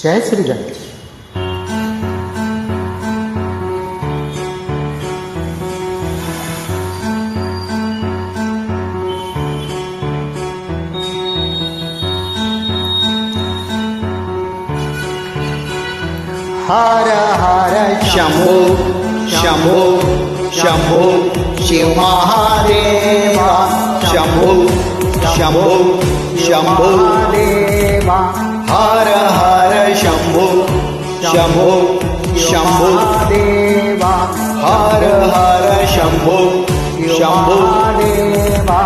जय श्री गणेश. हर हर शंभो शंभो शंभो शिव महादेवा शंभो शंभो शंभो देवा. हर हर शंभो शंभो शंभो देवा. हर हर शंभो शंभो देवा.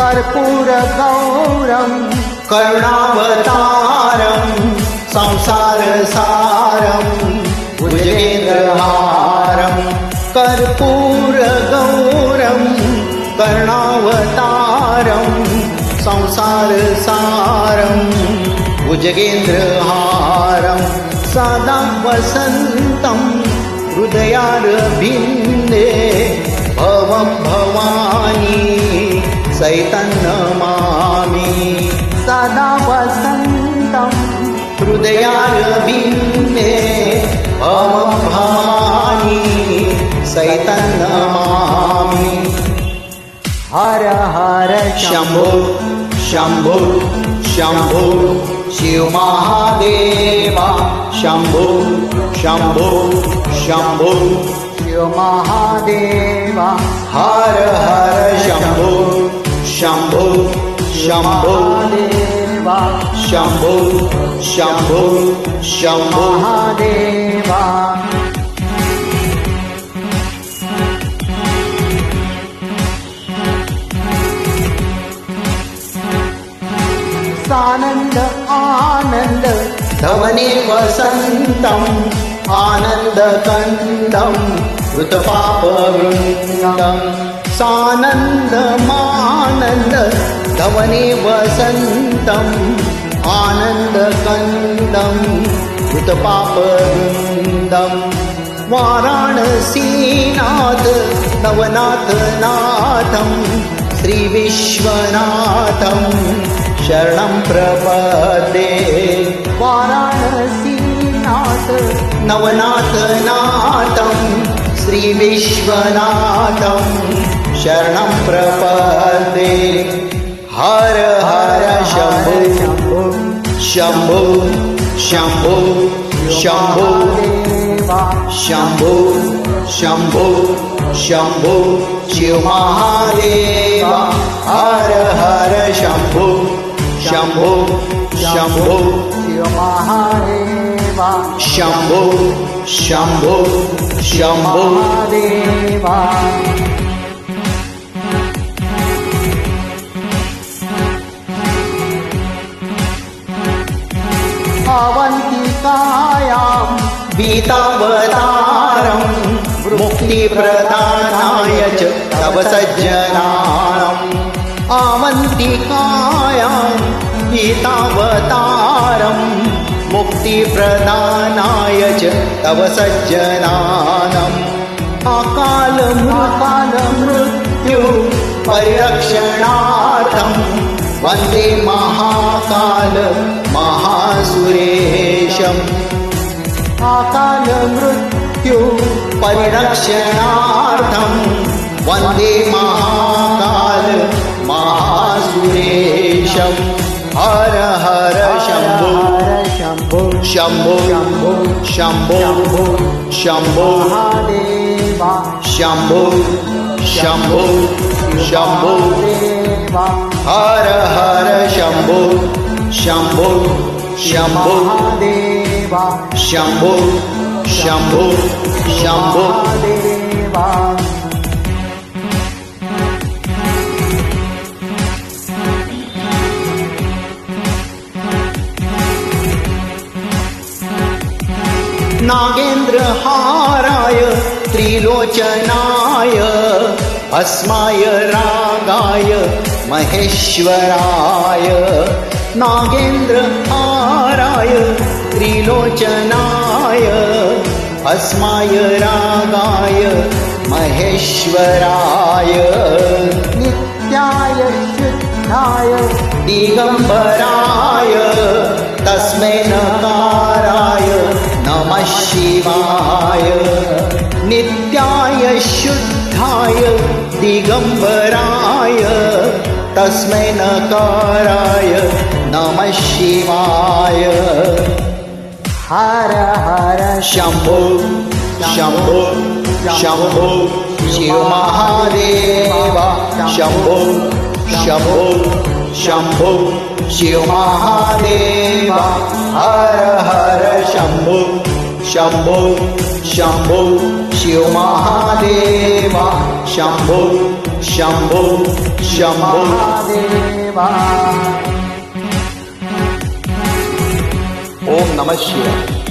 कर्पूर गौरम करुणावतारं संसार सारं भुजगेन्द्रहारं कर्पूर गौरं करुणावतारं संसार सारं भुजगेन्द्रहारं सदा वसन्तं हृदयारविन्दे भवं भवानी सैतं नमामि. सदा वसन्तं हृदयारविन्दे भवं भवानी सैतं नमामि. हर हर शंभो शंभो शंभो शिव महादेवा शंभो शंभो शंभो शिव महादेवा. हर हर शंभो शंभो शंभो देवा. शंभो शंभो शंभो महादेवा. सानंद आनंद धवने वसन्तम् आनन्दकन्दं कृतपापवृन्दं सानन्दमानन्द धवने वसन्तम् आनन्दकन्दं कृतपापवृन्दं वाराणसीनाथ नवनाथनाथं श्रीविश्वनाथं शरणं प्रपद्ये. वाराणसीनाथ नवनाथनाथं श्रीविश्वनाथं शरणं प्रपद्ये. हर हर शंभो शंभो शंभो शंभो देवा. शंभो शंभो शंभो शिव महादेवा. हर हर शंभो शंभो शंभो शिव महादेवा. शंभो शंभो शंभो महादेवा. अवन्तिकायां गीतावतारं मुक्तिप्रदानाय च तव सज्जनानाम् अवन्तिकायां गीतावतारं मुक्तिप्रदानाय च तव सज्जनानाम् अकालमृत्यु परिरक्षणार्थं वन्दे महाकाल महासुरेशम्. अकालमृत्यु परिरक्षणार्थं वन्दे महाकाल महासुरेशम्. हर हर शंभो शंभो शंभो शंभो शंभो महादेवा. शंभो शंभो शंभो देवा. हर हर शंभो शंभो शंभो महादेवा. शंभो शंभो शंभो महादेवा. नागेन्द्रहाराय त्रिलोचनाय भस्माय रागाय महेश्वराय. नागेन्द्रहाराय त्रिलोचनाय भस्माय रागाय महेश्वराय नित्याय शुद्धाय दिगंबराय तस्मै नकाराय नमः शिवाय नित्याय शुद्धाय दिगंबराय तस्मै नकाराय नमः शिवाय हर हर शंभो शंभो शंभो शिव महादेवा शंभो शंभो शंभो शिव महादेवा हर हर शंभो शंभो शंभो शिव महादेवा शंभो शंभो शंभो महादेवा ओम नमः शिवाय.